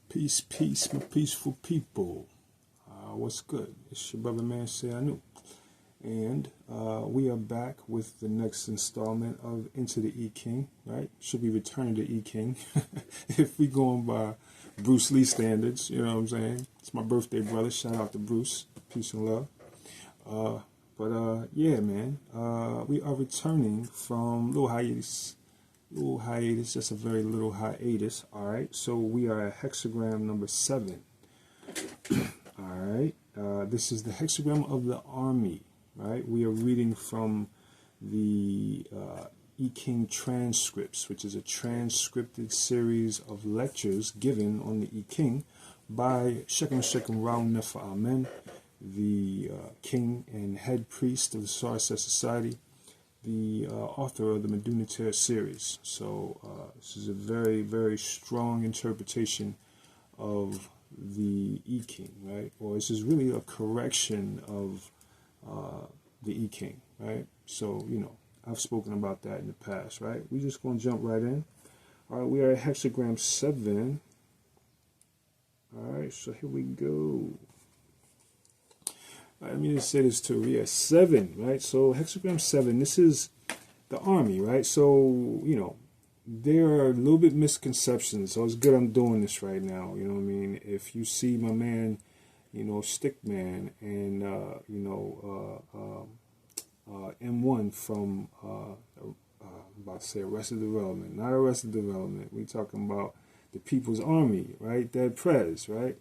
Peace, peace, my peaceful people. What's good? It's your brother man say I knew. And we are back with the next installment of Into the I Ching, right? Should be Return to I Ching. If we going by Bruce Lee standards, you know what I'm saying? It's my birthday, brother. Shout out to Bruce. Peace and love. Yeah, man. We are returning from little hiatus, just a very little hiatus. All right, so we are at hexagram number 7. All right, this is the hexagram of the army. Right, we are reading from the I Ching Transcripts, which is a transcripted series of lectures given on the I Ching by Shekem Rao Nefer Amen, the king and head priest of the Sarasat Society, the author of the Meduniter series. So this is a very, very strong interpretation of the I Ching, right? Or this is really a correction of the I Ching, right? So, you know, I've spoken about that in the past, right? We're just going to jump right in. All right, we are at hexagram 7. All right, so here we go. Let me just say this too. Yeah, 7, right? So hexagram 7, this is the army, right? So, you know, there are a little bit misconceptions. So it's good I'm doing this right now. You know what I mean? If you see my man, you know, Stickman and, M1 from, I'm about to say Arrested Development. Not Arrested Development. We talking about the People's Army, right? Dead Prez, right?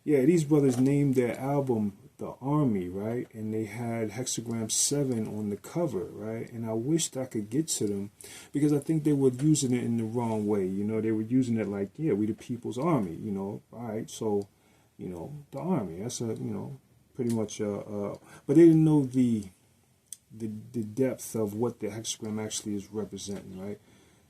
Yeah, these brothers named their album The Army, right? And they had hexagram 7 on the cover, right? And I wished I could get to them because I think they were using it in the wrong way. You know, they were using it like, yeah, we the People's Army, you know, all right, so, you know, the army, that's a, you know, pretty much, but they didn't know the depth of what the hexagram actually is representing, right?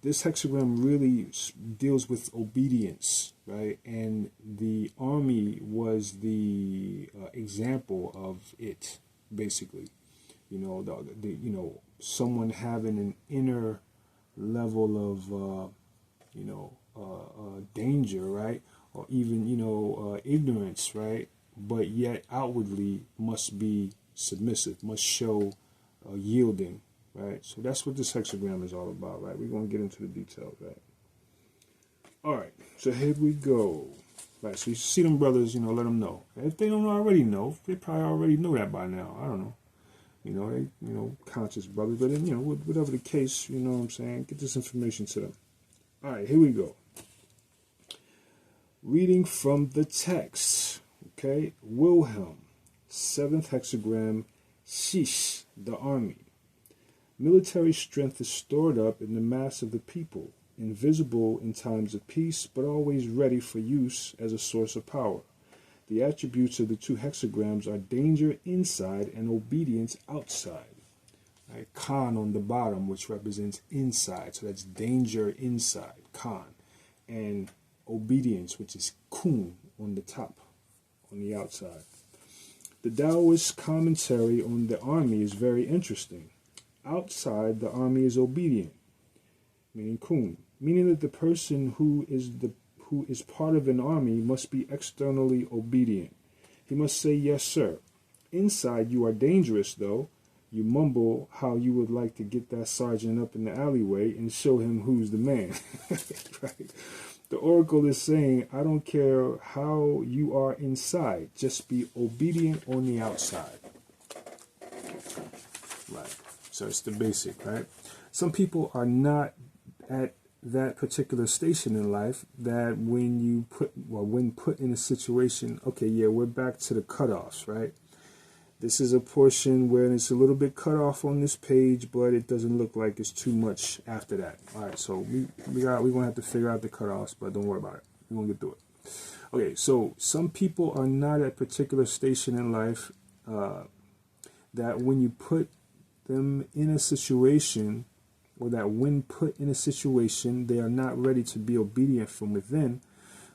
This hexagram really deals with obedience, right? And the army was the example of it, basically. You know, you know, someone having an inner level of, danger, right? Or even, you know, ignorance, right? But yet outwardly must be submissive, must show yielding, right? So that's what this hexagram is all about, right? We're going to get into the details, right? All right, so here we go. Right, so you see them brothers, you know, let them know. If they don't already know, they probably already know that by now. I don't know. You know, they, you know, conscious brothers. But, then, you know, whatever the case, you know what I'm saying, get this information to them. All right, here we go. Reading from the text, okay? Wilhelm, 7th hexagram, Shish, the army. Military strength is stored up in the mass of the people, invisible in times of peace, but always ready for use as a source of power. The attributes of the 2 hexagrams are danger inside and obedience outside. Right? Khan on the bottom, which represents inside, so that's danger inside, Khan. And obedience, which is kun on the top, on the outside. The Taoist commentary on the army is very interesting. Outside, the army is obedient, meaning kun, meaning that the person who is part of an army must be externally obedient. He must say yes, sir. Inside, you are dangerous, though. You mumble how you would like to get that sergeant up in the alleyway and show him who's the man. Right? The oracle is saying, I don't care how you are inside, just be obedient on the outside. Right. So it's the basic, right? Some people are not at that particular station in life that when put in a situation, okay, yeah, we're back to the cutoffs, right? This is a portion where it's a little bit cut off on this page, but it doesn't look like it's too much after that. All right, so we're going to have to figure out the cutoffs, but don't worry about it. We're going to get through it. Okay, so some people are not at a particular station in life that when you put them in a situation, or that when put in a situation, they are not ready to be obedient from within,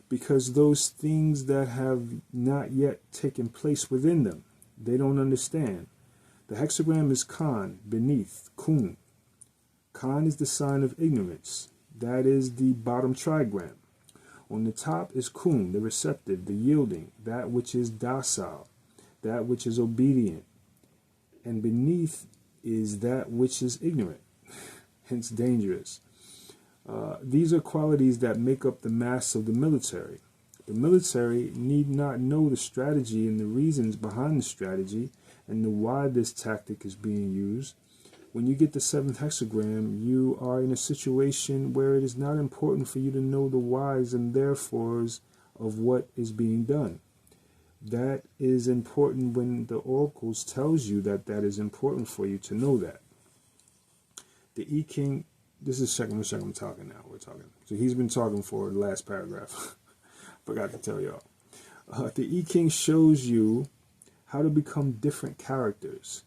because those things that have not yet taken place within them, they don't understand. The hexagram is Khan, beneath, kun. Khan is the sign of ignorance. That is the bottom trigram. On the top is kun, the receptive, the yielding, that which is docile, that which is obedient. And beneath is that which is ignorant, hence dangerous. These are qualities that make up the mass of the military. The military need not know the strategy and the reasons behind the strategy and the why this tactic is being used. When you get the 7th hexagram, you are in a situation where it is not important for you to know the whys and therefores of what is being done. That is important when the oracles tells you that that is important for you to know that. The I Ching, this is second I'm talking now. We're talking. So he's been talking for the last paragraph. Forgot to tell y'all. The I Ching shows you how to become different characters.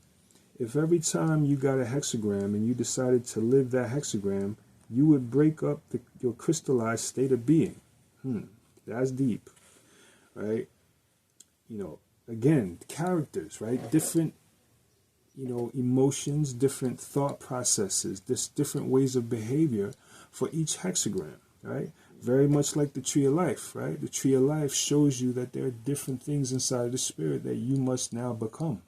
If every time you got a hexagram and you decided to live that hexagram, you would break up your crystallized state of being. That's deep, right? You know, again, characters, right? Different, emotions, different thought processes, different ways of behavior for each hexagram, right? Very much like the tree of life, right? The tree of life shows you that there are different things inside of the spirit that you must now become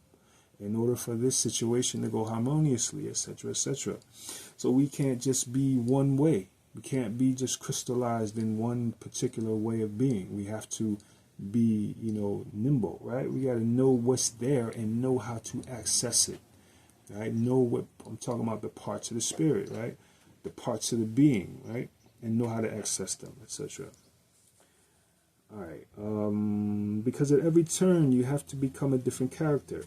in order for this situation to go harmoniously, etc., etc. So we can't just be one way. We can't be just crystallized in one particular way of being. We have to be, nimble, right? We got to know what's there and know how to access it, right? Know what I'm talking about, the parts of the spirit, right? The parts of the being, right? And know how to access them, etc. All right. Because at every turn, you have to become a different character.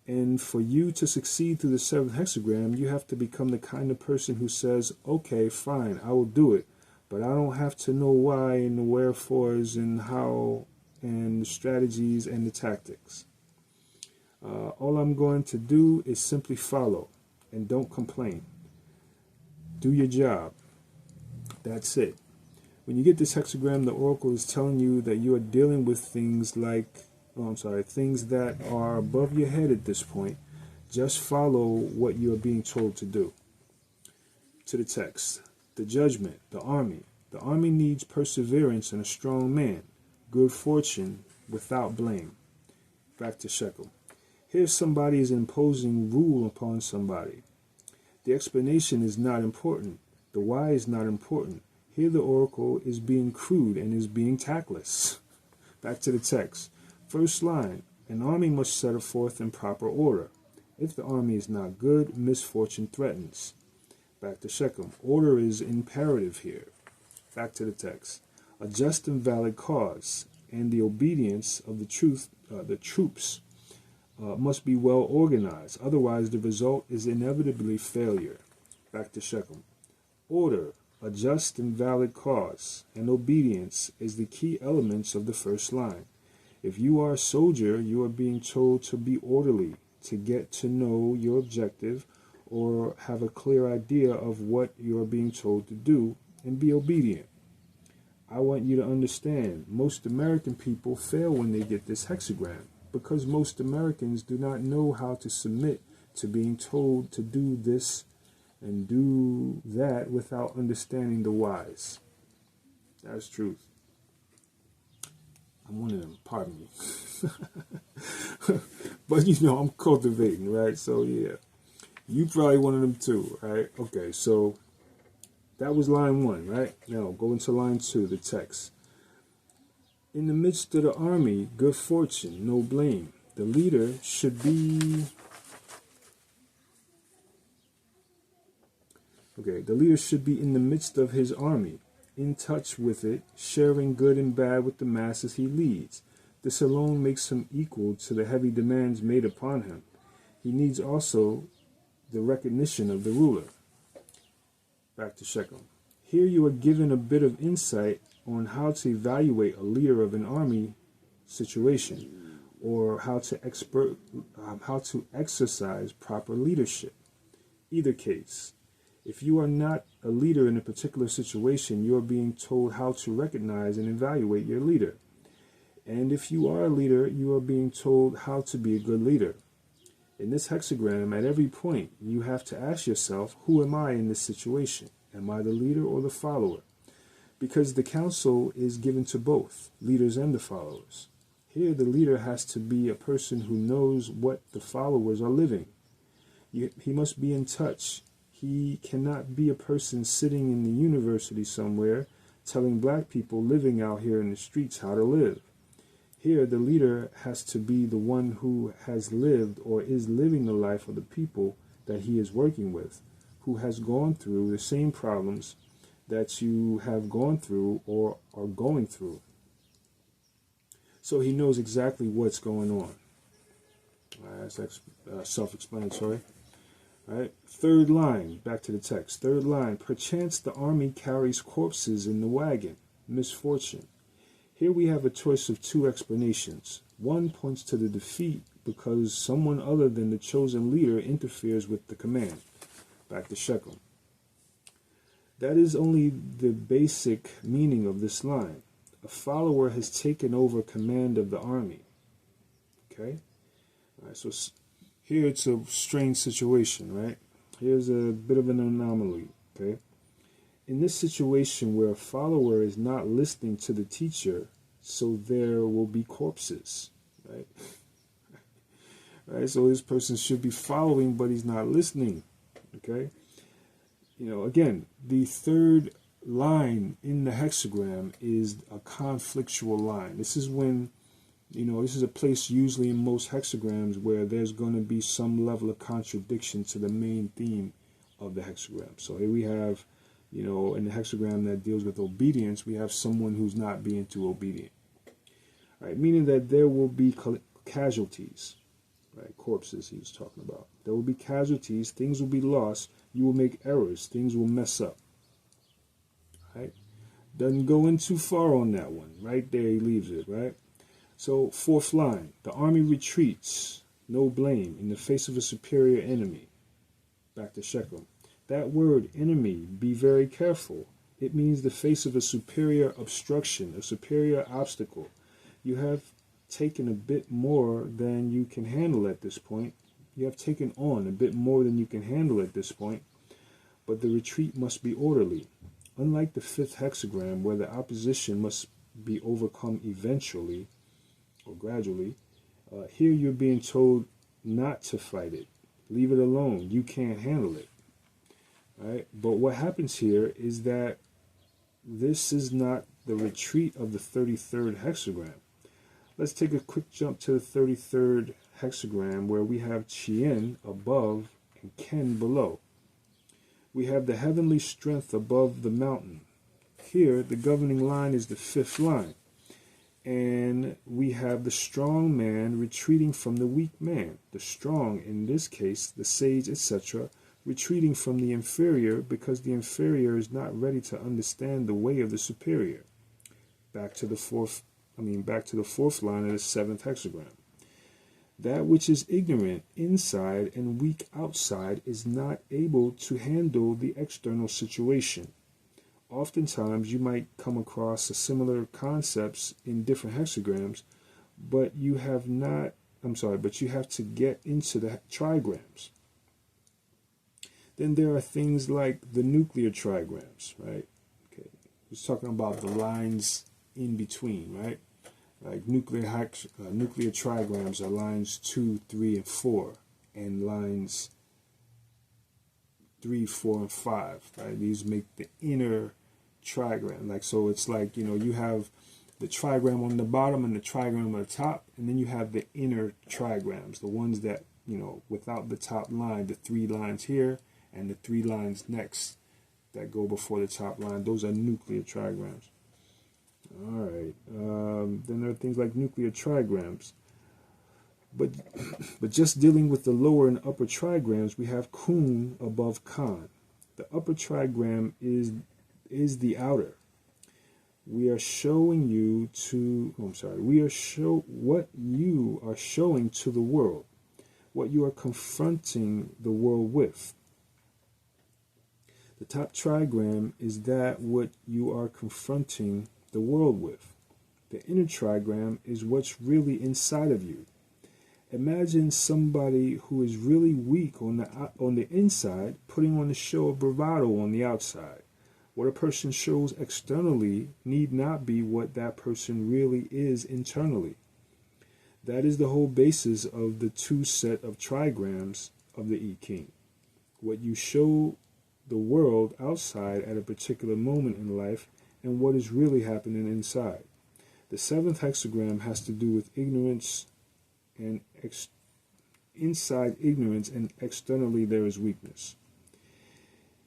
And for you to succeed through the 7th hexagram, you have to become the kind of person who says, okay, fine, I will do it. But I don't have to know why and the wherefores and how and the strategies and the tactics. All I'm going to do is simply follow and don't complain. Do your job. That's it. When you get this hexagram, the oracle is telling you that you are dealing with things like, things that are above your head at this point. Just follow what you are being told to do. To the text. The judgment, the army. The army needs perseverance and a strong man, good fortune without blame. Back to Shekel. Here somebody is imposing rule upon somebody. The explanation is not important. The why is not important. Here the oracle is being crude and is being tactless. Back to the text. First line, an army must set forth in proper order. If the army is not good, misfortune threatens. Back to Shechem. Order is imperative here. Back to the text. A just and valid cause and the obedience of the troops must be well organized. Otherwise, the result is inevitably failure. Back to Shechem. Order, a just and valid cause, and obedience is the key elements of the first line. If you are a soldier, you are being told to be orderly, to get to know your objective, or have a clear idea of what you are being told to do, and be obedient. I want you to understand, most American people fail when they get this hexagram, because most Americans do not know how to submit to being told to do this and do that without understanding the whys. That's truth. I'm one of them, pardon me. But I'm cultivating, right? So yeah, you probably one of them too, right? Okay, so that was line 1, right? Now go into line 2, the text. In the midst of the army, good fortune, no blame. The leader should be... the leader should be in the midst of his army, in touch with it, sharing good and bad with the masses he leads. This alone makes him equal to the heavy demands made upon him. He needs also the recognition of the ruler. Back to Shechem. Here you are given a bit of insight on how to evaluate a leader of an army situation, or how to exercise proper leadership. Either case, if you are not a leader in a particular situation, you are being told how to recognize and evaluate your leader. And if you are a leader, you are being told how to be a good leader. In this hexagram, at every point, you have to ask yourself, who am I in this situation? Am I the leader or the follower? because the counsel is given to both leaders and the followers. Here, the leader has to be a person who knows what the followers are living. He must be in touch. He cannot be a person sitting in the university somewhere telling black people living out here in the streets how to live. Here, the leader has to be the one who has lived or is living the life of the people that he is working with, who has gone through the same problems that you have gone through or are going through. So he knows exactly what's going on. That's self-explanatory. Right? Third line, back to the text. Third line, perchance the army carries corpses in the wagon. Misfortune. Here we have a choice of two explanations. One points to the defeat because someone other than the chosen leader interferes with the command. Back to Shechem. That is only the basic meaning of this line. A follower has taken over command of the army. Okay? All right, so here it's a strange situation, right? Here's a bit of an anomaly, okay? In this situation where a follower is not listening to the teacher, so there will be corpses, right? Right, so this person should be following, but he's not listening, okay? You know, again, the third line in the hexagram is a conflictual line. This is when, you know, this is a place usually in most hexagrams where there's going to be some level of contradiction to the main theme of the hexagram. So here we have, you know, in the hexagram that deals with obedience, we have someone who's not being too obedient. All right, meaning that there will be casualties, right? Corpses he was talking about. There will be casualties, things will be lost, you will make errors, things will mess up. Right? Doesn't go in too far on that one. Right there he leaves it, right? So, fourth line, the army retreats, no blame, in the face of a superior enemy. Back to Shechem. That word, enemy, be very careful. It means the face of a superior obstruction, a superior obstacle. You have taken a bit more than you can handle at this point. You have taken on a bit more than you can handle at this point. But the retreat must be orderly. Unlike the fifth hexagram, where the opposition must be overcome eventually, or gradually, here you're being told not to fight it. Leave it alone. You can't handle it. Right? But what happens here is that this is not the retreat of the 33rd hexagram. Let's take a quick jump to the 33rd hexagram where we have Chien above and Ken below. We have the heavenly strength above the mountain. Here, the governing line is the fifth line. And we have the strong man retreating from the weak man. The strong, in this case, the sage, etc., retreating from the inferior because the inferior is not ready to understand the way of the superior. Back to the fourth line of the seventh hexagram. That which is ignorant inside and weak outside is not able to handle the external situation. Oftentimes you might come across similar concepts in different hexagrams, but you have to get into the trigrams. Then there are things like the nuclear trigrams, right? Okay, he's talking about the lines in between, right? Like nuclear trigrams are lines 2, 3, and 4, and lines 3, 4, and 5. Right? These make the inner trigram. Like, so it's like, you know, you have the trigram on the bottom and the trigram on the top, and then you have the inner trigrams, the ones that, you know, without the top line, the 3 lines here and the 3 lines next that go before the top line. Those are nuclear trigrams. All right. Then there are things like nuclear trigrams. But just dealing with the lower and upper trigrams, we have Kun above Kan. The upper trigram is the outer. We are showing you what you are showing to the world, what you are confronting the world with. The top trigram is that what you are confronting the world with. The inner trigram is what's really inside of you. Imagine somebody who is really weak on the inside putting on a show of bravado on the outside. What a person shows externally need not be what that person really is internally. That is the whole basis of the two set of trigrams of the I Ching. What you show the world outside at a particular moment in life and what is really happening inside. The seventh hexagram has to do with ignorance and inside ignorance, and externally there is weakness.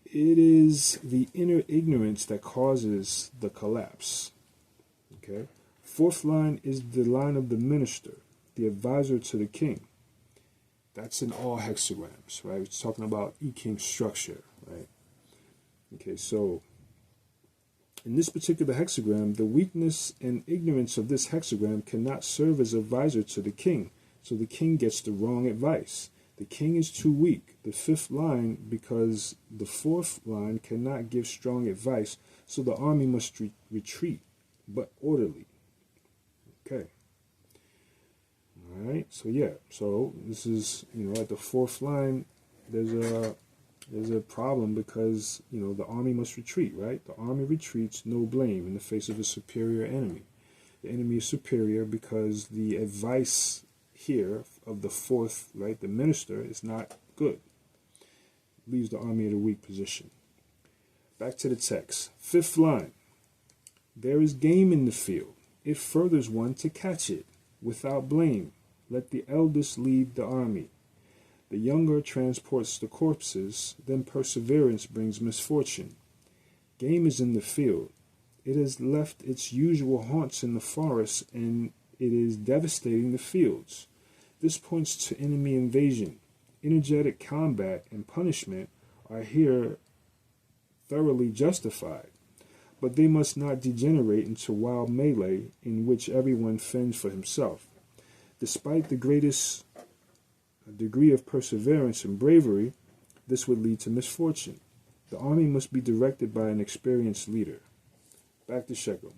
It is the inner ignorance that causes the collapse. Okay? Fourth line is the line of the minister, the advisor to the king. That's in all hexagrams, right? It's talking about I Ching structure, right? Okay, so in this particular hexagram, the weakness and ignorance of this hexagram cannot serve as advisor to the king, so the king gets the wrong advice. The king is too weak, the fifth line, because the fourth line cannot give strong advice, so the army must retreat, but orderly. Okay. All right, so yeah, so this is, at the fourth line, there's a problem because, the army must retreat, right? The army retreats, no blame, in the face of a superior enemy. The enemy is superior because the advice here of the fourth, right, the minister, is not good. Leaves the army at a weak position. Back to the text. Fifth line. There is game in the field. It furthers one to catch it. Without blame, let the eldest lead the army. The younger transports the corpses, then perseverance brings misfortune. Game is in the field. It has left its usual haunts in the forest, and it is devastating the fields. This points to enemy invasion. Energetic combat and punishment are here thoroughly justified, but they must not degenerate into wild melee in which everyone fends for himself. Despite the greatest degree of perseverance and bravery, this would lead to misfortune. The army must be directed by an experienced leader. Back to Shekel.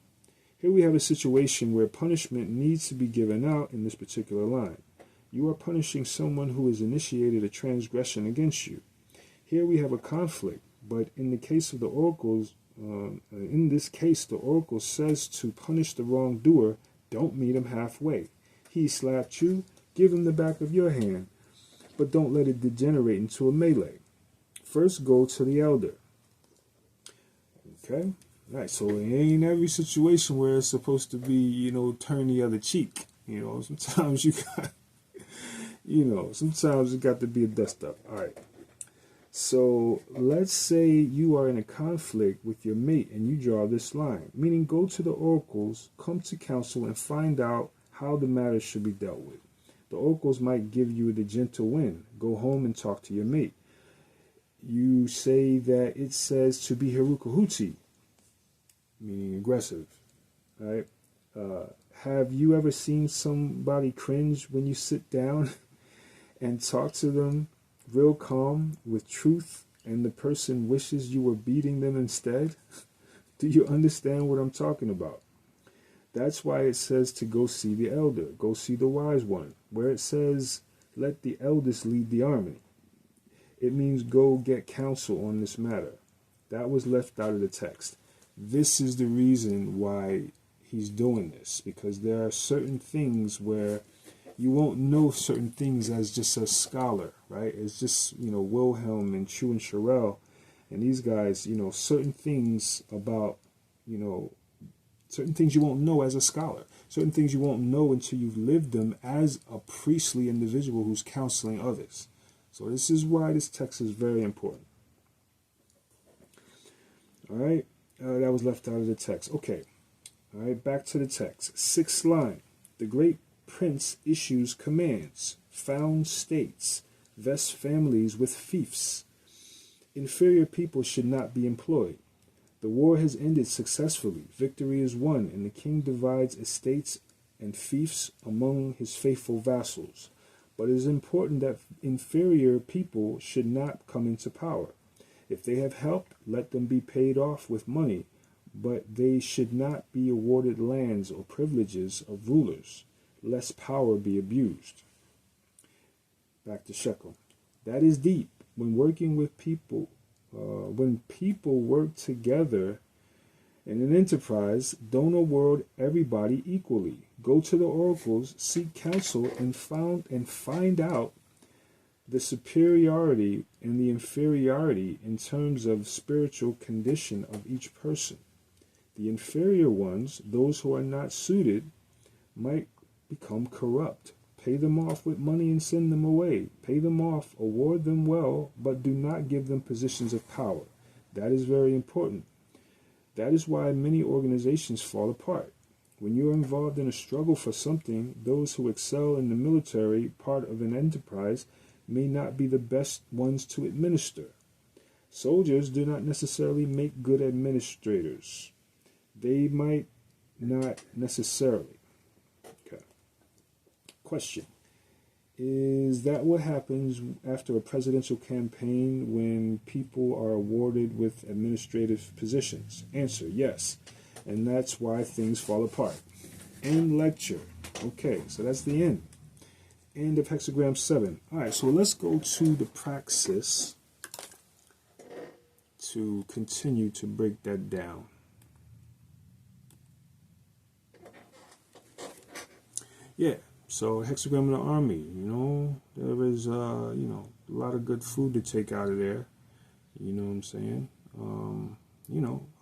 Here we have a situation where punishment needs to be given out in this particular line. You are punishing someone who has initiated a transgression against you. Here we have a conflict, but in the case of the oracles, in this case, the oracle says to punish the wrongdoer, don't meet him halfway. He slapped you, give him the back of your hand, but don't let it degenerate into a melee. First, go to the elder. Okay? All right, so it ain't every situation where it's supposed to be, turn the other cheek. Sometimes you got, sometimes it got to be a dust up. All right. So let's say you are in a conflict with your mate and you draw this line, meaning go to the oracles, come to council, and find out how the matter should be dealt with. The oracles might give you the gentle wind. Go home and talk to your mate. You say that it says to be Tehuti, meaning aggressive, right? Have you ever seen somebody cringe when you sit down and talk to them real calm with truth and the person wishes you were beating them instead? Do you understand what I'm talking about? That's why it says to go see the elder, go see the wise one. Where it says, let the eldest lead the army, it means go get counsel on this matter. That was left out of the text. This is the reason why he's doing this, because there are certain things where you won't know certain things as just a scholar, right? It's just, Wilhelm and Chu and Sherelle and these guys, certain things about, certain things you won't know as a scholar. Certain things you won't know until you've lived them as a priestly individual who's counseling others. So this is why this text is very important. All right, that was left out of the text. Okay, all right, back to the text. Sixth line. The great prince issues commands, found states, vests families with fiefs. Inferior people should not be employed. The war has ended successfully. Victory is won, and the king divides estates and fiefs among his faithful vassals. But it is important that inferior people should not come into power. If they have helped, let them be paid off with money, but they should not be awarded lands or privileges of rulers, lest power be abused. Back to Shekel. That is deep. When working with people when people work together in an enterprise, don't award everybody equally. Go to the oracles, seek counsel, and find out the superiority and the inferiority in terms of spiritual condition of each person. The inferior ones, those who are not suited, might become corrupt. Pay them off with money and send them away. Pay them off, award them well, but do not give them positions of power. That is very important. That is why many organizations fall apart. When you are involved in a struggle for something, those who excel in the military part of an enterprise may not be the best ones to administer. Soldiers do not necessarily make good administrators. They might not necessarily. Okay. Question. Is that what happens after a presidential campaign when people are awarded with administrative positions? Answer, yes. And that's why things fall apart. End lecture. Okay, so that's the end. End of Hexagram 7. Alright, so let's go to the Praxis to continue to break that down. Yeah, so Hexagram of the Army, there is, a lot of good food to take out of there. You know what I'm saying?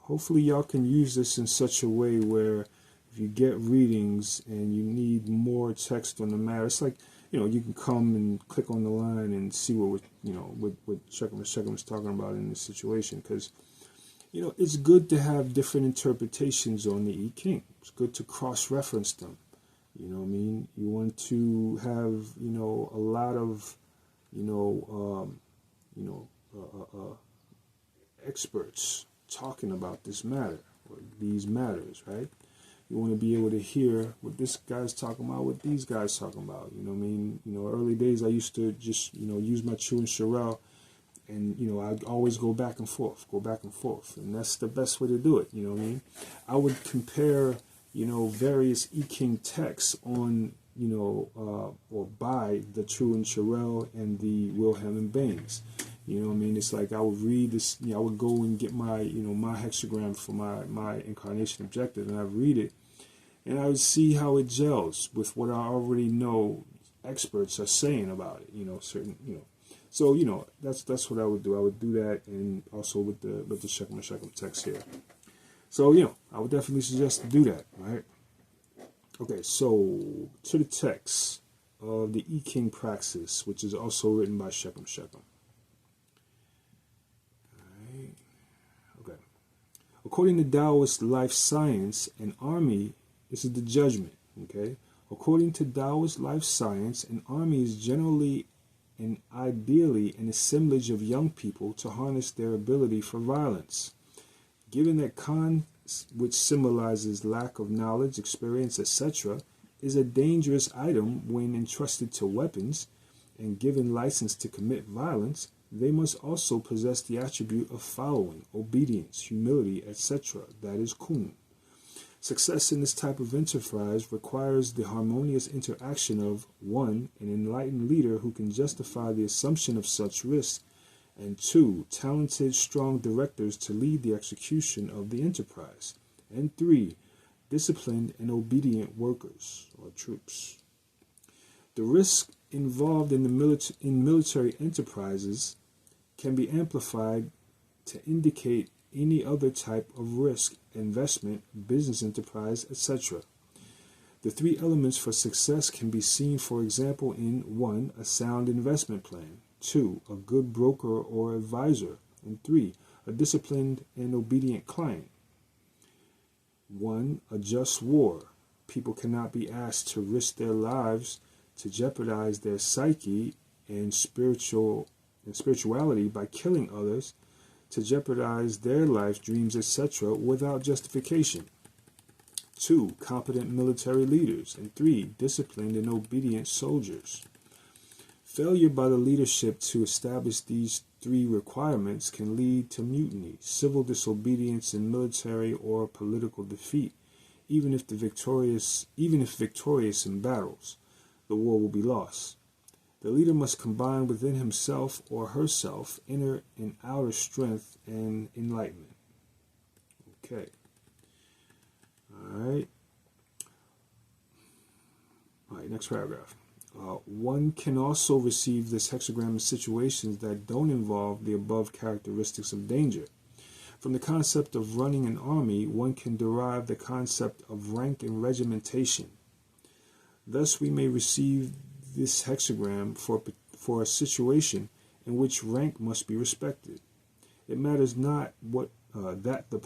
Hopefully y'all can use this in such a way where if you get readings and you need more text on the matter, it's like, you can come and click on the line and see what Shekhem is talking about in this situation. Because, it's good to have different interpretations on the I Ching. It's good to cross-reference them. You know what I mean? You want to have, a lot of, experts talking about this matter, or these matters, right? You want to be able to hear what this guy's talking about, what these guys talking about. You know what I mean? Early days I used to just, use my Chu and Sherelle, and, I'd always go back and forth. And that's the best way to do it, you know what I mean? I would compare, various I Ching texts on, or by the Chu and Sherelle and the Wilhelm and Baines. You know what I mean? It's like I would read this, I would go and get my, my hexagram for my incarnation objective, and I'd read it, and I would see how it gels with what I already know experts are saying about it, certain, So, that's what I would do. I would do that, and also with the Shekhem text here. So, I would definitely suggest to do that, right? Okay, so to the text of the I Ching Praxis, which is also written by Shekhem. According to Taoist life science, an army, this is the judgment, okay? According to Taoist life science, an army is generally and ideally an assemblage of young people to harness their ability for violence. Given that Khan, which symbolizes lack of knowledge, experience, etc., is a dangerous item when entrusted to weapons and given license to commit violence, they must also possess the attribute of following, obedience, humility, etc., that is kun. Success in this type of enterprise requires the harmonious interaction of 1. An enlightened leader who can justify the assumption of such risks, and 2. Talented, strong directors to lead the execution of the enterprise, and 3. Disciplined and obedient workers or troops. The risk involved in military enterprises can be amplified to indicate any other type of risk, investment, business enterprise, etc. The 3 elements for success can be seen, for example, in 1. A sound investment plan, 2. A good broker or advisor, and 3. A disciplined and obedient client. 1. A just war. People cannot be asked to risk their lives to jeopardize their psyche and spirituality by killing others, to jeopardize their life, dreams, etc. without justification. 2. Competent military leaders. And 3. Disciplined and obedient soldiers. Failure by the leadership to establish these 3 requirements can lead to mutiny, civil disobedience, and military or political defeat. Even if victorious in battles, the war will be lost. The leader must combine within himself or herself inner and outer strength and enlightenment. Okay. All right, next paragraph. One can also receive this hexagram in situations that don't involve the above characteristics of danger. From the concept of running an army, one can derive the concept of rank and regimentation. Thus, we may receive this hexagram for a situation in which rank must be respected. It matters not that the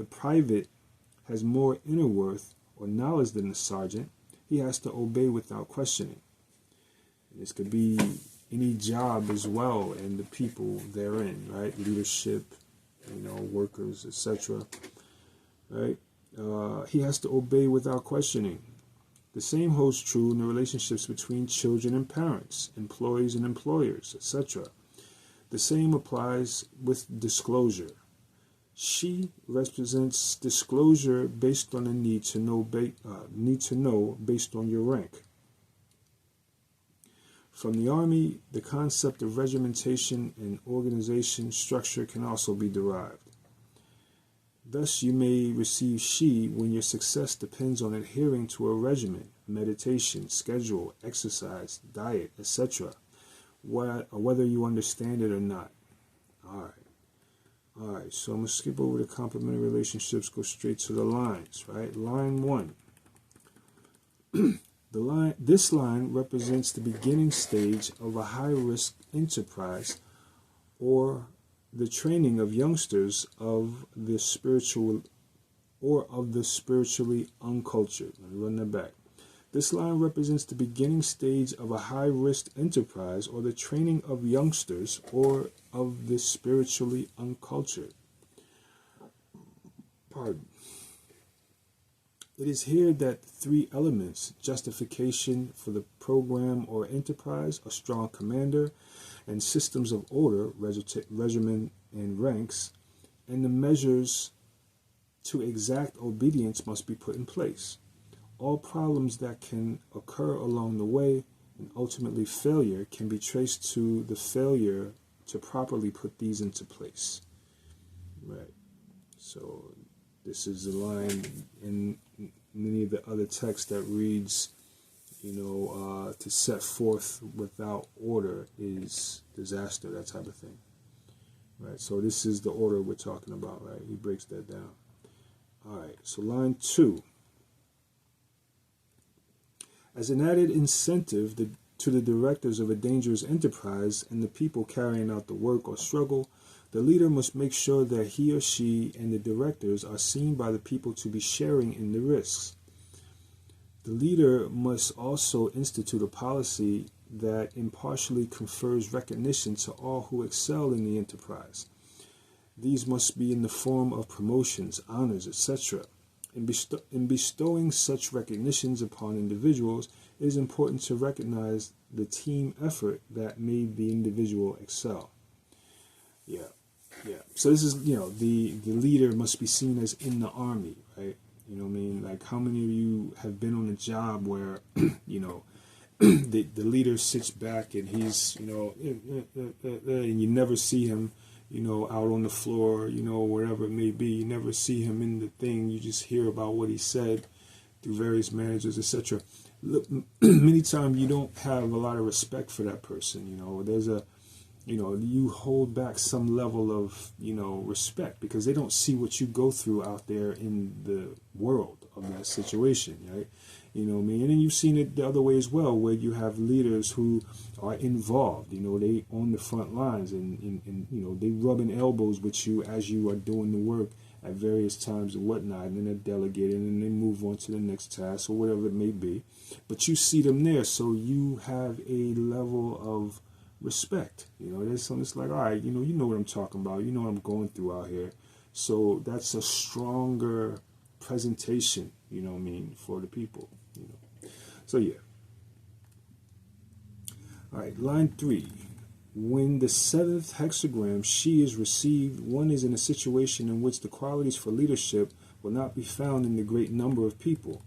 private has more inner worth or knowledge than the sergeant. He has to obey without questioning. This could be any job as well, and the people therein, right? Leadership, workers, etc. Right? He has to obey without questioning. The same holds true in the relationships between children and parents, employees and employers, etc. The same applies with disclosure. She represents disclosure based on a need to know based on your rank. From the Army, the concept of regimentation and organization structure can also be derived. Thus, you may receive she when your success depends on adhering to a regimen, meditation, schedule, exercise, diet, etc., whether you understand it or not. All right, so I'm going to skip over the complementary relationships, go straight to the lines, right? Line 1. This line represents the beginning stage of a high-risk enterprise or the training of youngsters of the spiritually uncultured. Let me run that back. This line represents the beginning stage of a high-risk enterprise or the training of youngsters or of the spiritually uncultured. Pardon. It is here that three elements, justification for the program or enterprise, a strong commander, and systems of order, regimen and ranks, and the measures to exact obedience must be put in place. All problems that can occur along the way and ultimately failure can be traced to the failure to properly put these into place. Right. So this is the line in many of the other texts that reads, to set forth without order is disaster, that type of thing. Right. So this is the order we're talking about, right? He breaks that down. All right. So line 2. As an added incentive to the directors of a dangerous enterprise and the people carrying out the work or struggle, the leader must make sure that he or she and the directors are seen by the people to be sharing in the risks. The leader must also institute a policy that impartially confers recognition to all who excel in the enterprise. These must be in the form of promotions, honors, etc. In bestowing such recognitions upon individuals, it is important to recognize the team effort that made the individual excel. Yeah. So this is, the leader must be seen as in the army, right? You know what I mean? Like, how many of you have been on a job where, the leader sits back and he's, and you never see him, out on the floor, wherever it may be. You never see him in the thing. You just hear about what he said through various managers, etc. Look, many times you don't have a lot of respect for that person. There's you hold back some level of, respect because they don't see what you go through out there in the world of that situation, right? And then you've seen it the other way as well, where you have leaders who are involved, they on the front lines and they rubbing elbows with you as you are doing the work at various times and whatnot, and then they're delegating and they move on to the next task or whatever it may be. But you see them there, so you have a level of respect. There's something that's like, all right, you know what I'm talking about, what I'm going through out here. So that's a stronger presentation, for the people. So yeah. All right, line 3. When the 7th hexagram she is received, one is in a situation in which the qualities for leadership will not be found in the great number of people.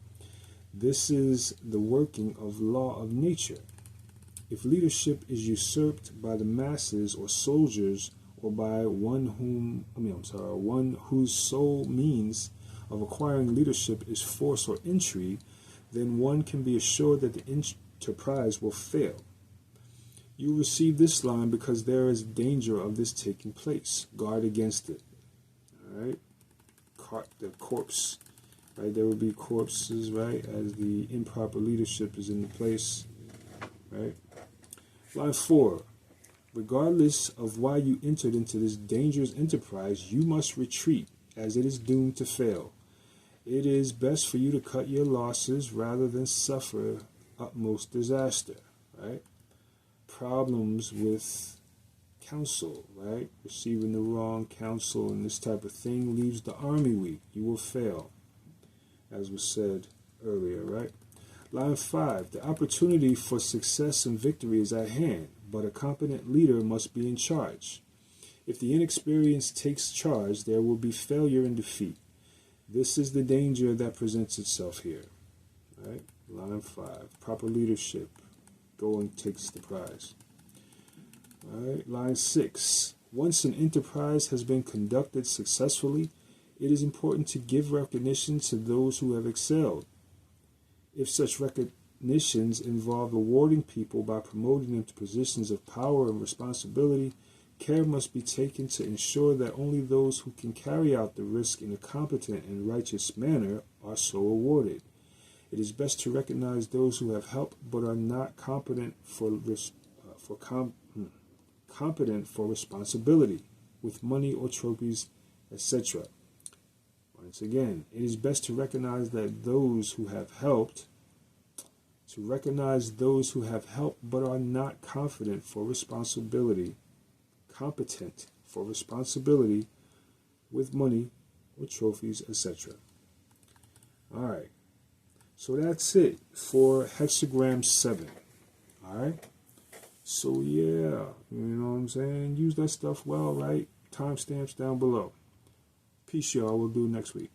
This is the working of law of nature. If leadership is usurped by the masses or soldiers, or by one whose sole means of acquiring leadership is force or intrigue, then one can be assured that the enterprise will fail. You receive this line because there is danger of this taking place. Guard against it. All right? The corpse. Right? There will be corpses, right, as the improper leadership is in the place. Right? Line 4. Regardless of why you entered into this dangerous enterprise, you must retreat, as it is doomed to fail. It is best for you to cut your losses rather than suffer utmost disaster, right? Problems with counsel, right? Receiving the wrong counsel and this type of thing leaves the army weak. You will fail, as was said earlier, right? Line 5. The opportunity for success and victory is at hand, but a competent leader must be in charge. If the inexperienced takes charge, there will be failure and defeat. This is the danger that presents itself here. Right? Line 5. Proper leadership. Going takes the prize. Right? Line 6. Once an enterprise has been conducted successfully, it is important to give recognition to those who have excelled. If such recognitions involve rewarding people by promoting them to positions of power and responsibility, care must be taken to ensure that only those who can carry out the risk in a competent and righteous manner are so awarded. It is best to recognize those who have helped but are not competent for responsibility with money or trophies, etc. Once again, it is best to recognize those who have helped but are not competent for responsibility with money or trophies, etc. Alright, so that's it for Hexagram 7. Alright, so yeah, you know what I'm saying? Use that stuff well, right? Timestamps down below. Peace, y'all. We'll do next week.